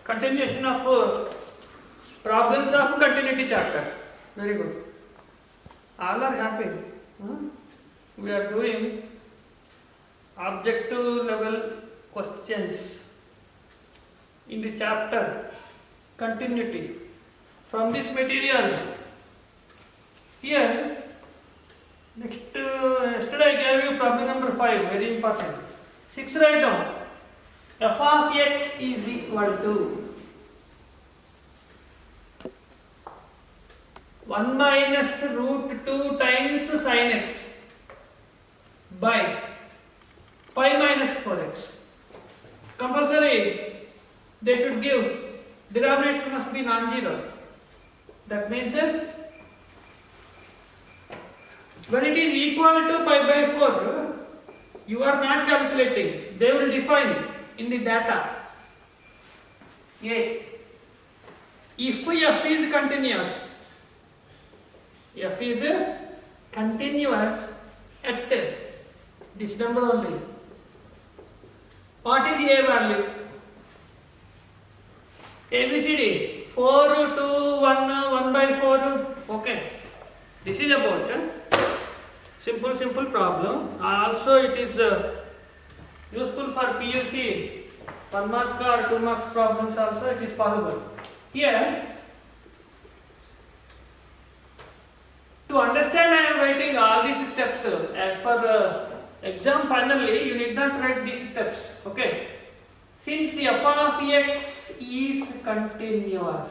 Continuation of problems of continuity chapter. Very good. All are happy. We are doing objective level questions in the chapter continuity from this material. Here, yesterday I gave you problem number 5, very important. 6 write down. F of x is equal to 1 minus root 2 times sin x by pi minus 4x. Compulsory, they should give, denominator must be non-zero. That means when it is equal to pi by 4, you are not calculating. They will define in the data. A. If f is continuous, f is continuous at this number only. What is a value? ABCD 4, 2, 1, 1 by 4. Okay. This is about simple problem. Also it is useful for PUC 1 mark or 2 marks problems also it is possible. Here to understand I am writing all these steps as per the exam finally you need not write these steps. Okay. Since f of x is continuous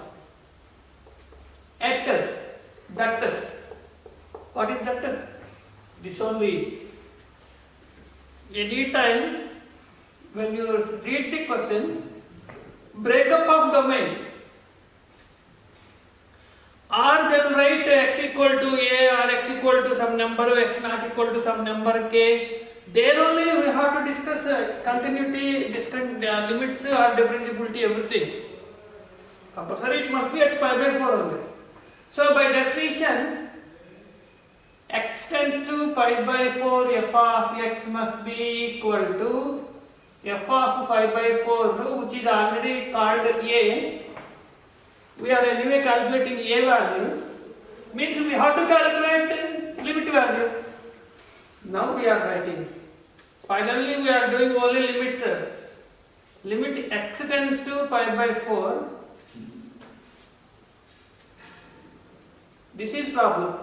at that, what is that? This only. Any time when you read the question, breakup of domain, or they will write x equal to a or x equal to some number, x not equal to some number k. There only we have to discuss continuity, limits or differentiability, everything. Compulsory it must be at pi by 4 only. So by definition, x tends to pi by 4, f of x must be equal to f of pi by 4, which is already called a. We are anyway calculating a value, means we have to calculate limit value. Now we are writing. Finally we are doing only limits. Limit x tends to pi by 4. This is problem.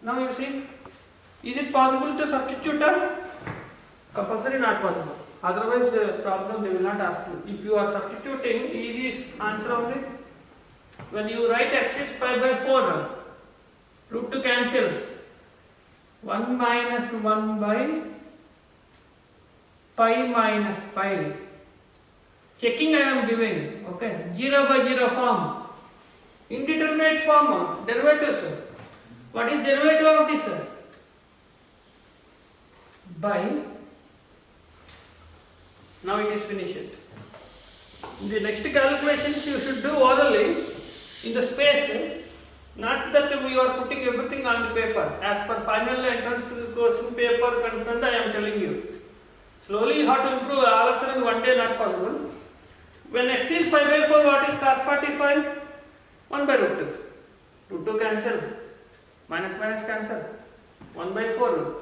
Now you see, is it possible to substitute? Compulsory not possible. Otherwise problem they will not ask you. If you are substituting, easy answer only. When you write x is pi by 4, root to cancel. 1 minus 1 by pi minus pi. Checking I am giving. Okay. 0 by 0 form. Indeterminate form. Derivatives. What is derivative of this? By. Now it is finished. In the next calculations you should do orally in the space. Not that we are putting everything on the paper. As per final entrance question paper concerned, I am telling you. Slowly you have to improve. All of them in one day not possible. When x is pi by 4, what is cos 45? 1 by root 2. Root 2 cancel. Minus minus cancel. 1 by 4.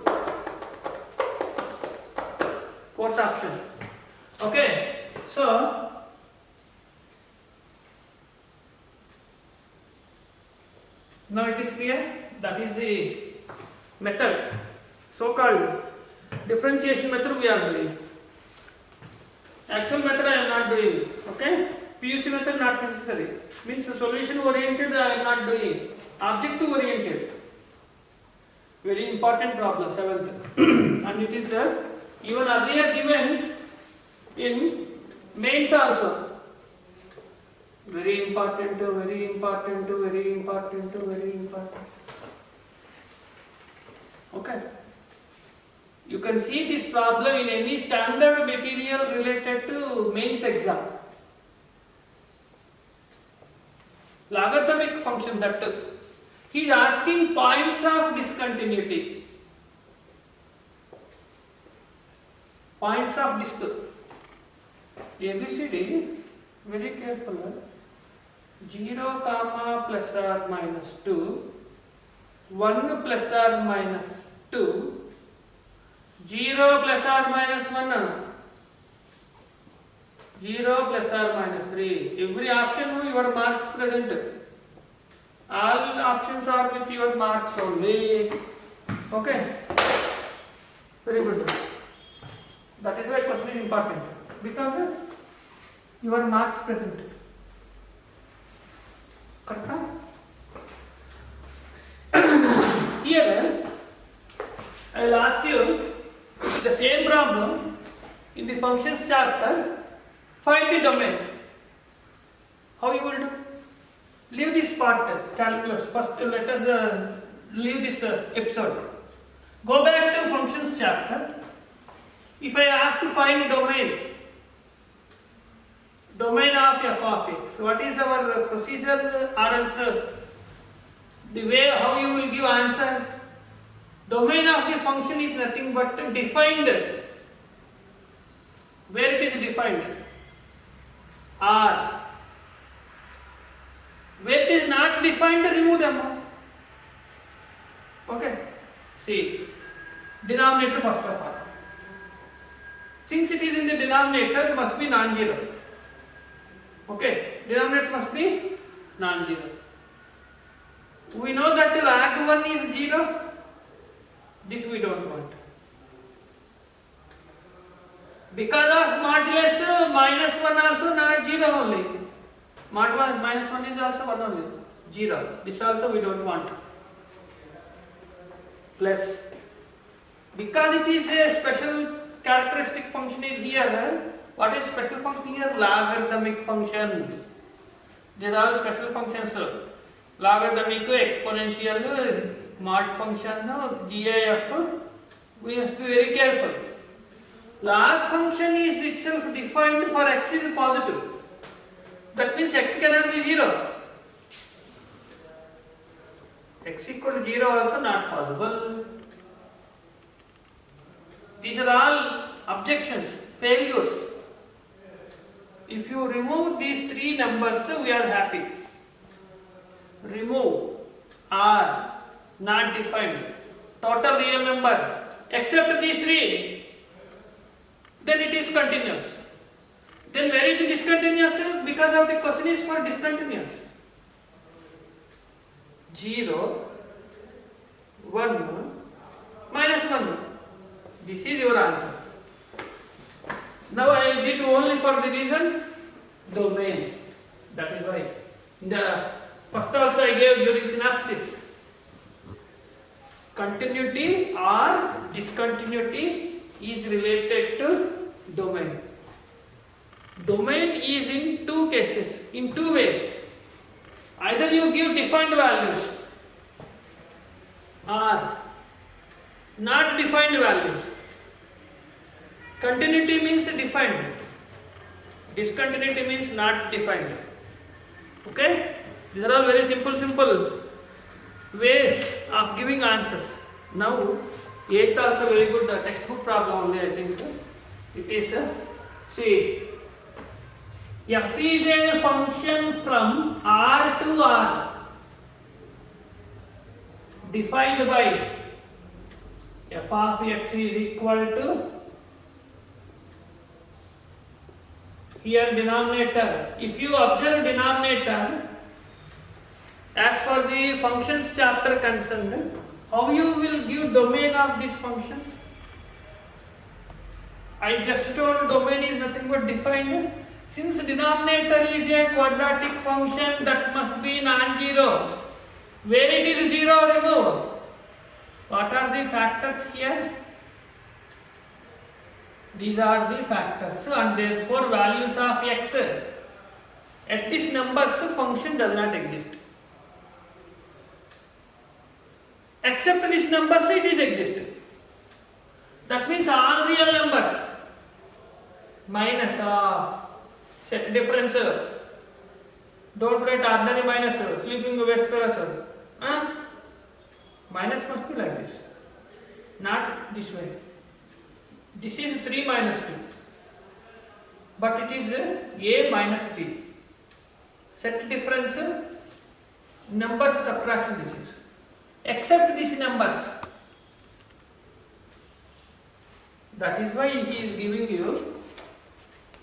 Fourth option. Okay. So now it is clear. That is the method. So called differentiation method we are doing. Actual method I am not doing. Okay. PUC method not necessary. Means solution oriented I am not doing. Objective oriented. Very important problem, 7th. And it is even earlier given in mains also. Very important, very important, very important, very important. Okay. You can see this problem in any standard material related to mains exam. Logarithmic function that he is asking points of discontinuity. Points of discontinuity. ABCD Very careful. 0 comma plus or minus 2, 1 plus or minus 2, 0 plus or minus 1, 0 plus or minus 3. Every option your marks present. All options are with your marks only. Okay. Very good. That is why question is important. Because your marks present. Correct? Here I will ask you the same problem in the functions chapter. Find the domain. How you will do? Leave this part, calculus. First let us leave this episode. Go back to functions chapter. If I ask to find domain of f of x, what is our procedure or else the way how you will give answer? Domain of the function is nothing but defined. Where it is defined? R. Where it is not defined, remove them. Okay. See, denominator first of all. Since it is in the denominator, it must be non-zero. Okay, denominator must be non-zero. We know that log 1 is 0. This we don't want. Because of modulus minus 1 also not 0 only. Mod 1 minus 1 is also 1 only. 0. This also we don't want. Plus, because it is a special characteristic function is here. What is special function here? Logarithmic function. These are all special functions. Logarithmic, exponential, mod function, GIF. We have to be very careful. Log function is itself defined for x is positive. That means x cannot be 0. X equal to 0 also not possible. These are all objections, failures. If you remove these three numbers, we are happy. Remove R, not defined, total real number, except these three, then it is continuous. Then where is it discontinuous? Because of the question is for discontinuous. 0, 1, minus 1. This is your answer. Now I did only for the reason domain. That is why. The first also I gave during synopsis. Continuity or discontinuity is related to domain. Domain is in two cases, in two ways. Either you give defined values or not defined values. Continuity means defined. Discontinuity means not defined. Okay? These are all very simple ways of giving answers. Now, 8th also very good textbook problem only, I think. It is, see, f is a function from R to R defined by f of x is equal to, here denominator. If you observe denominator, as for the functions chapter concerned, how you will give domain of this function? I just told domain is nothing but defined. Since denominator is a quadratic function, that must be non-zero. Where it is 0, remove. What are the factors here? These are the factors, and therefore values of x at this numbers function does not exist. Except this numbers it is existing. That means all real numbers minus set difference. Don't write ordinary minus, sleeping vector. Minus must be like this, not this way. This is 3 minus 2. but it is a minus b. Set difference, numbers subtraction this is. Except these numbers. That is why he is giving you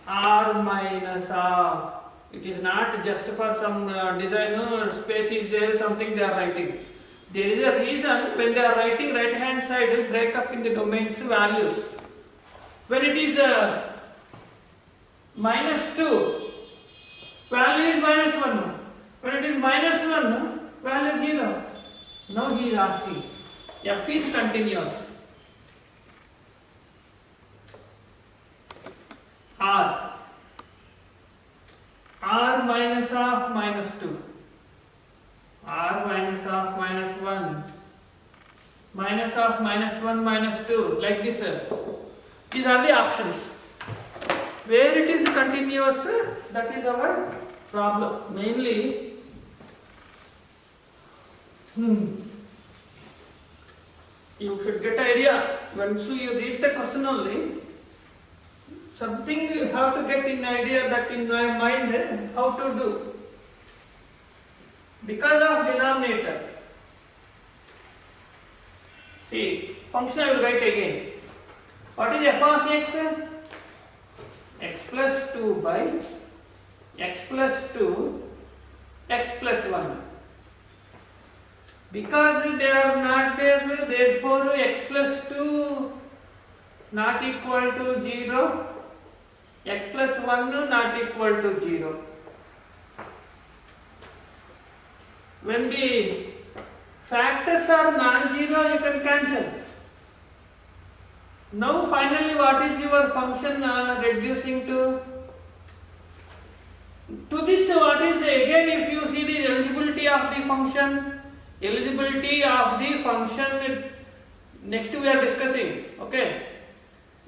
r minus r. It is not just for some designer space is there, something they are writing. There is a reason when they are writing right hand side break up in the domains values. When it is minus 2, value is minus 1. When it is minus 1, value 0. Now he is asking, f is continuous. R minus of minus 2, r minus of minus 1, minus of minus 1 minus 2, like this. These are the options. Where it is continuous, that is our problem. Mainly, you should get idea. Once you read the question only, something you have to get in idea that in my mind how to do. Because of denominator. See, function I will write again. What is f of x? X plus 2 by x plus 2, x plus 1. Because they are not there, therefore x plus 2 not equal to 0, x plus 1 not equal to 0. When the factors are non-zero, you can cancel. Now finally what is your function reducing to? To this, what is again, if you see the eligibility of the function, next we are discussing, okay.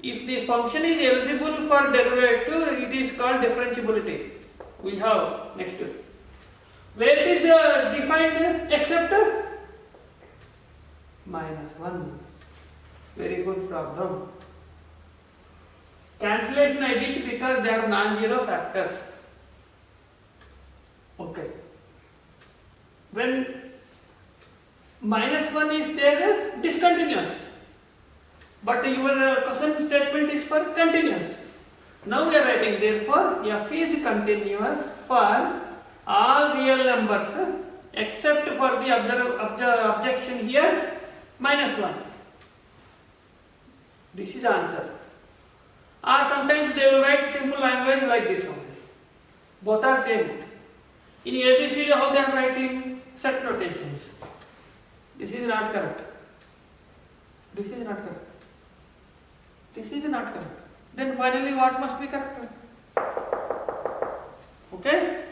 If the function is eligible for derivative, it is called differentiability. We have next. Where it is defined except minus 1. Very good problem. Cancellation I did because they are non-zero factors. Okay. When minus 1 is there, discontinuous. But your question statement is for continuous. Now we are writing, therefore f is continuous for all real numbers except for the objection here minus 1. This is answer. Or sometimes they will write simple language like this only. Both are same. In ABCD how they are writing? Set notations. This is not correct. This is not correct. This is not correct. Then finally what must be correct? Okay?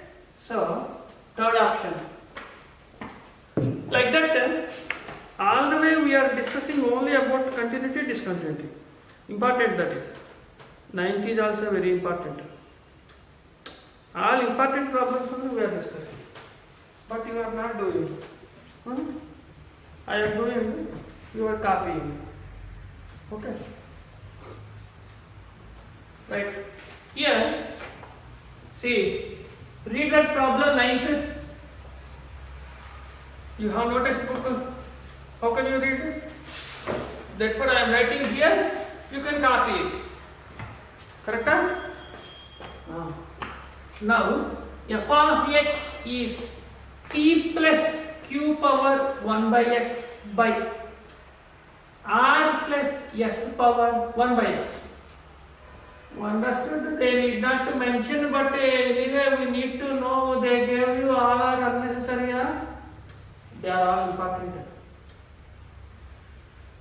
So, third option. Like that, all the way we are discussing only about continuity, discontinuity. Important that is. 9th is also very important. All important problems only we are discussing. But you are not doing. I am doing, you are copying. Okay? Right. Here, see, read that problem 9th. You have noticed book. How can you read it? Therefore, I am writing here. You can copy it. Correct? Now, f of x is p plus q power 1 by x by r plus s power 1 by x. Understood? They need not to mention, but anyway we need to know they gave you all are unnecessary. They are all important.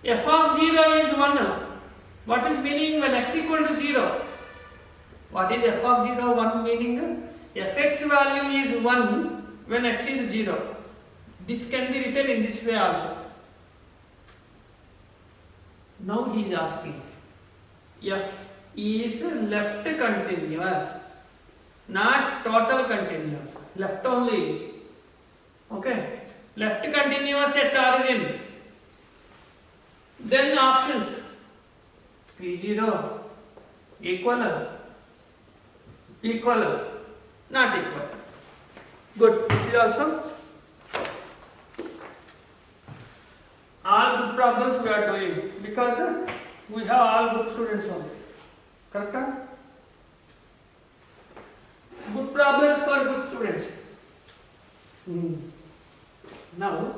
F of 0 is 1. What is meaning when x equal to 0? What is f of 0? 1 meaning fx value is 1 when x is 0. This can be written in this way also. Now he is asking, f is left continuous, not total continuous. Left only. Okay. Left continuous at origin. Then options. P0 equal Equal, not equal. Good. This is also all good problems we are doing because we have all good students only. Correct? Good problems for good students. Now,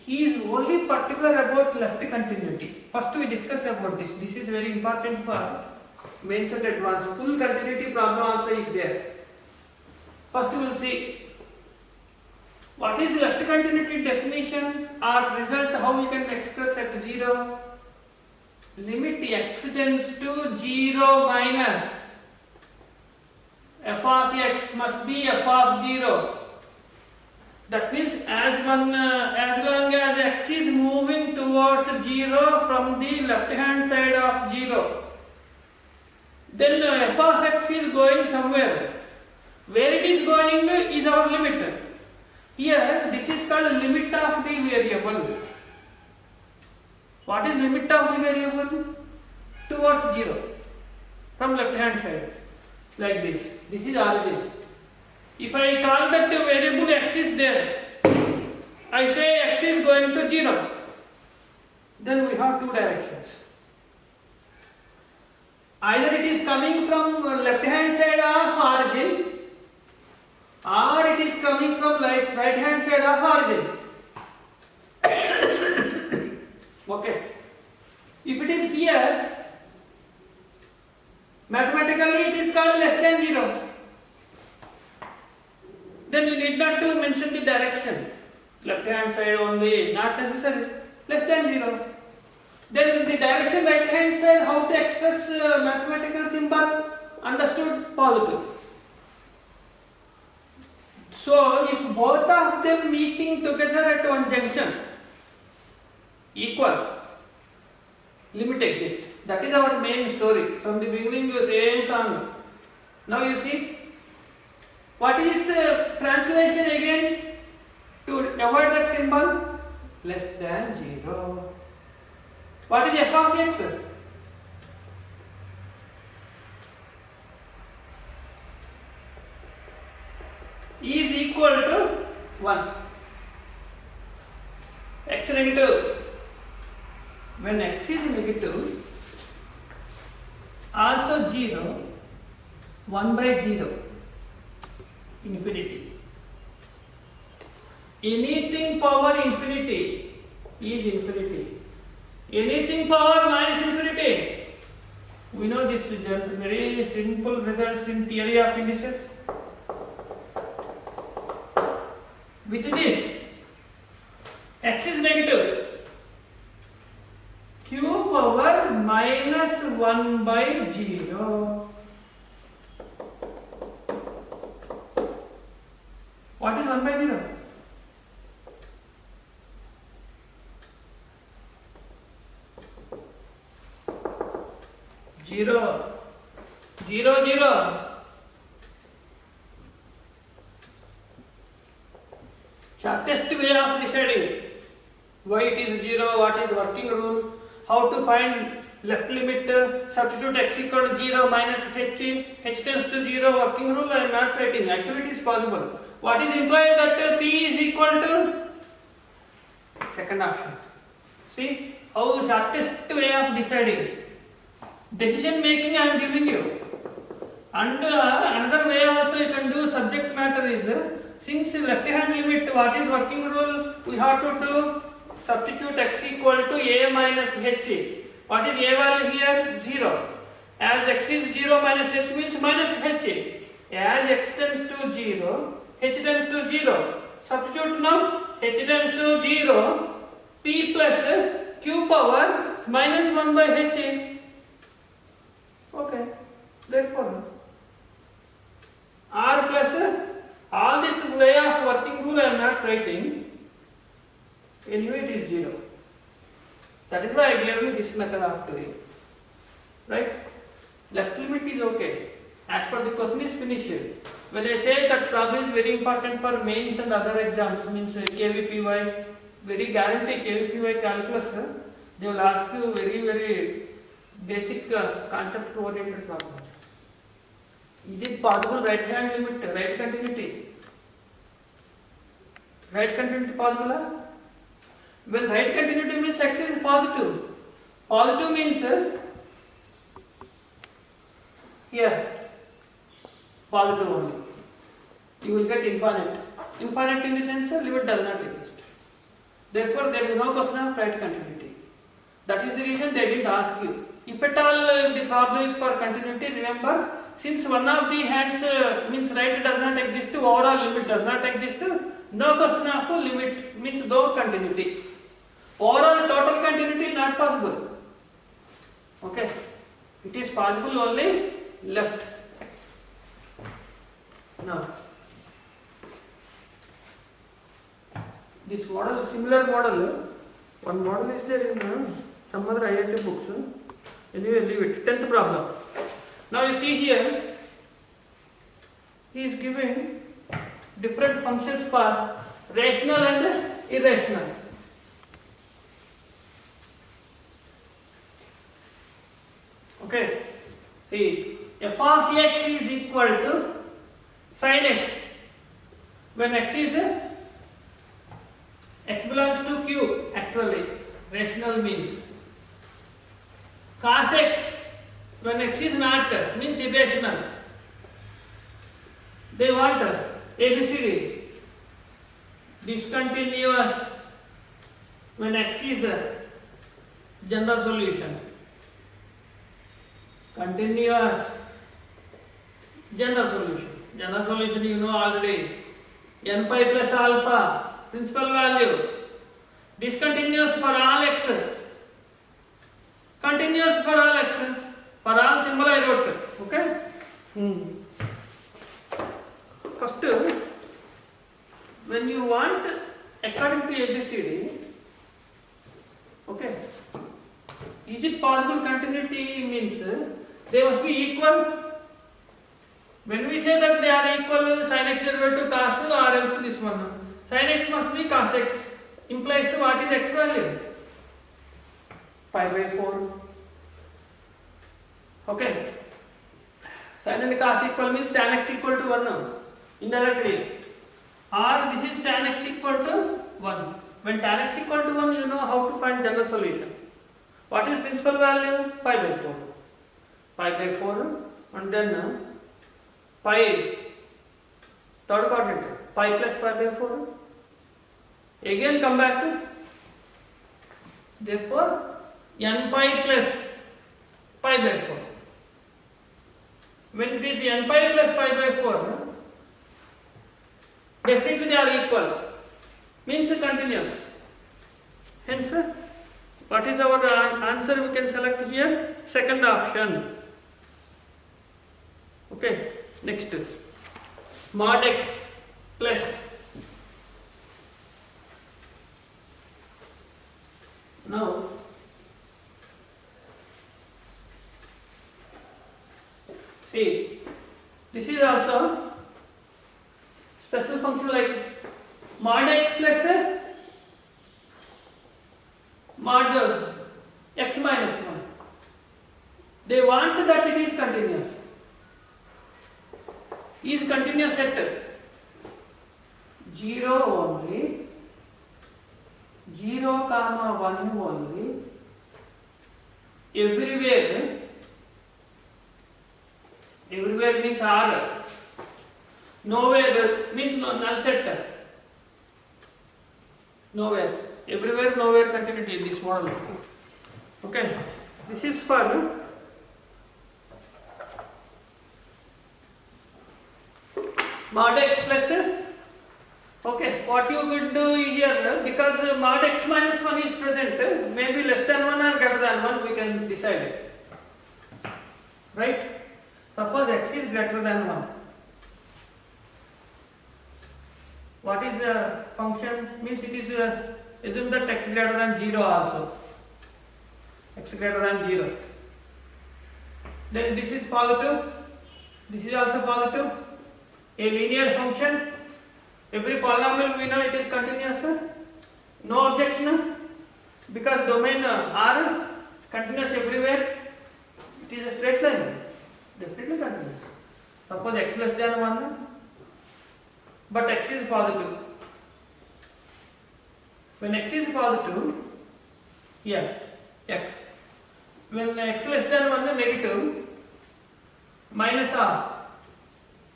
he is only particular about left continuity. First we discuss about this. This is very important for mains and advanced. Full continuity problem also is there. First we will see what is left continuity definition or result, how we can express at 0. Limit x tends to 0 minus f of x must be f of 0. That means as long as x is moving towards 0 from the left hand side of 0, then f of x is going somewhere. Where it is going is our limit. Here this is called limit of the variable. What is limit of the variable? Towards 0 from left hand side, like this. This is origin. If I call that variable x is there, I say x is going to 0, then we have two directions. Either it is coming from left hand side of origin, or it is coming from right hand side of origin. Okay. If it is here, mathematically it is called less than 0. Then you need not to mention the direction. Left hand side only, not necessary. Less than 0. Then the direction right hand side, how to express mathematical symbol? Understood? Positive. So if both of them meeting together at one junction, equal, limit exists. That is our main story. From the beginning you same song. Now you see, what is its translation again? To avoid that symbol, less than 0. What is f of x? Is equal to 1. X negative. When x is negative, also 0, 1 by 0, infinity. Anything power infinity is infinity. Anything power minus infinity. We know this is just very simple results in theory of indices. With this, x is negative. Q power minus 1 by 0. What is 1 by 0? Zero. 0, 0. Shortest way of deciding why it is 0, what is working rule, how to find left limit, substitute x equal to 0 minus h tends to 0 working rule I am not writing. Actually it is possible. What is implied that p is equal to second option. See how shortest way of deciding. Decision making I am giving you. And another way also you can do subject matter is, since left hand limit, what is working rule? We have to do substitute x equal to a minus h. What is a value here? 0. As x is 0 minus h means minus h. As x tends to 0, h tends to 0. Substitute now, h tends to 0, p plus q power minus 1 by h. Okay, therefore r plus all this way of working rule I am not writing. Anyway, it is 0. That is why I gave you this method of doing. Right? Left limit is okay. As per the question is finished. When I say that problem is very important for mains and other exams, means KVPY, very guarantee KVPY calculus, they will ask you very basic concept oriented problems. Is it possible right hand limit, right continuity? Right continuity possible? When right continuity means x is positive. Positive means here positive only. You will get infinite. Infinite in the sense limit does not exist. Therefore, there is no question of right continuity. That is the reason they didn't ask you. If at all the problem is for continuity, remember, since one of the hands means right does not exist, overall limit does not exist, no question of limit means no continuity. Overall total continuity not possible. Okay, it is possible only left. Now, this model, similar model, one model is there in some other IIT books. Anyway, leave it. 10th problem. Now you see here, he is giving different functions for rational and irrational. Okay, see, f of x is equal to sin x. When x is x belongs to q, actually, rational means. Cos x, when x is not, means irrational. They want ABCD, discontinuous, when x is general solution. Continuous, general solution. General solution you know already. N pi plus alpha, principal value. Discontinuous for all x. Continuous for all x. For all symbol I wrote. Okay? First, when you want according to ABCD, okay, is it possible continuity means they must be equal. When we say that they are equal, sin x derivative cos or else this one, sin x must be cos x, implies what is x value? Pi by 4. Okay. Sin and cos equal means tan x equal to 1 indirectly. Or this is tan x equal to 1. When tan x equal to 1, you know how to find general solution. What is principal value? Pi by 4. Pi by 4 and then pi, third quadrant, pi plus pi by 4. Again come back to, therefore, n pi plus pi by 4. When it is n pi plus pi by 4, definitely they are equal, means continuous. Hence, what is our answer we can select here? Second option. Okay, next. Mod x plus. Now, see, this is also special function like mod x plus mod x minus 1. They want that it is continuous. Is continuous at 0 only, 0 comma 1 only, everywhere means R, nowhere means null set, nowhere, everywhere, nowhere continuity in this model. Okay, this is for mod x plus, okay, what you could do here, because mod x minus 1 is present, maybe less than 1 or greater than 1 we can decide it. Right? Suppose x is greater than 1. What is the function? Means it is, assume that x greater than 0 also. X greater than 0. Then this is positive, this is also positive. A linear function, every polynomial we know it is continuous. No objection, because domain R continuous everywhere. It is a straight line, definitely continuous. but x is positive. When x is positive, here x. When x less than 1 negative, minus r,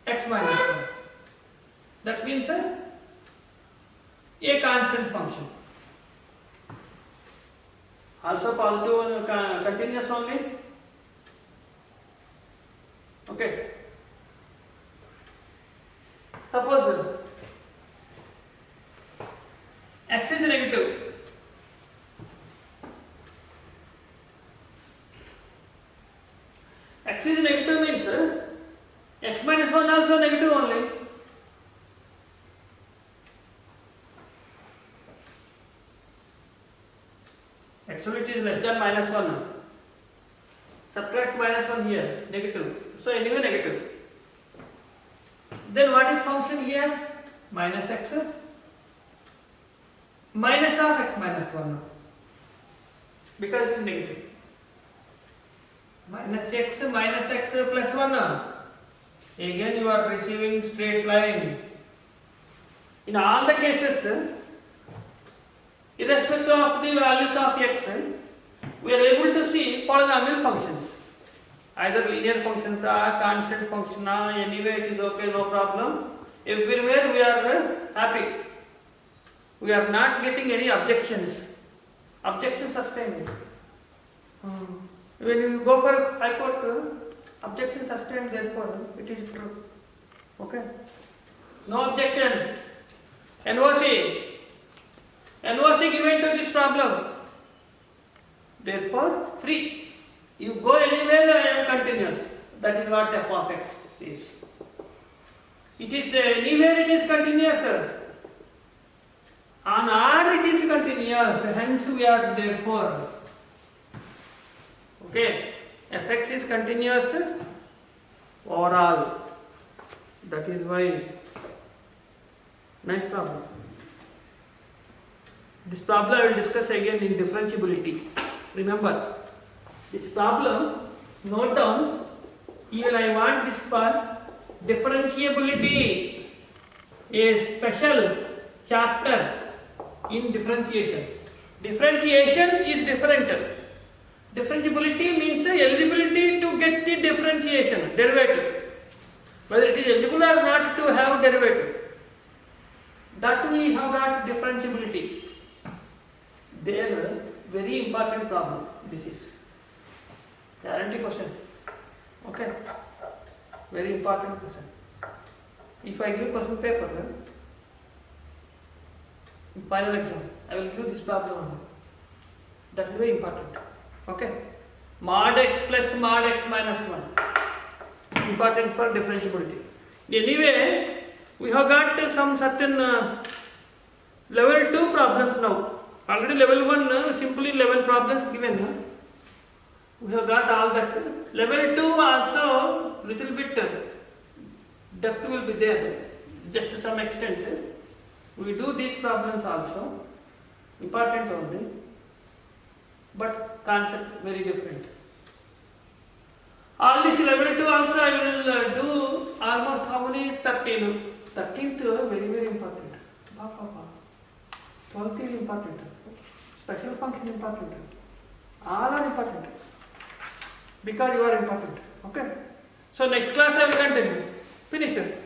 x minus 1. That means a constant function. Also positive and continuous only. Okay. Suppose x is negative. X is negative means x minus 1 also negative only. Actually it is less than minus 1. Subtract minus 1 here, negative. So anyway negative. Then what is function here? Minus x minus of x minus 1. Because it is negative. Minus x plus 1. Again you are receiving straight line. In all the cases, irrespective of the values of x, we are able to see polynomial functions. Either linear functions or constant function, anyway it is okay, no problem. Everywhere we are happy. We are not getting any objections. Objection sustained. When you go for high court, objection sustained, therefore it is true. Okay? No objection. NOC. NOC given to this problem. Therefore, free. You go anywhere, I am continuous. That is what f of x is. It is anywhere it is continuous. On R it is continuous. Hence we are therefore. Okay. Fx is continuous overall. That is why. Nice problem. This problem I will discuss again in differentiability. Remember, this problem, note down, even I want this for differentiability, a special chapter in differentiation. Differentiation is different. Differentiability means eligibility to get the differentiation, derivative. Whether it is eligible or not to have derivative. That we have got differentiability. There, very important problem. This is guarantee question. Okay, very important question. If I give question paper in final exam, I will give this problem only. That is very important. Okay, mod x plus mod x minus 1. Important for differentiability. Anyway, we have got some certain level 2 problems now. Already level 1, simply level problems given. We have got all that. Level 2 also little bit depth will be there, just to some extent. We do these problems also, important only, but concept very different. All this level 2 also I will do almost how many? 13. 13th very very important. 12th is important. Special function important. All are important. Because you are important. Okay. So next class I will continue. Finish it.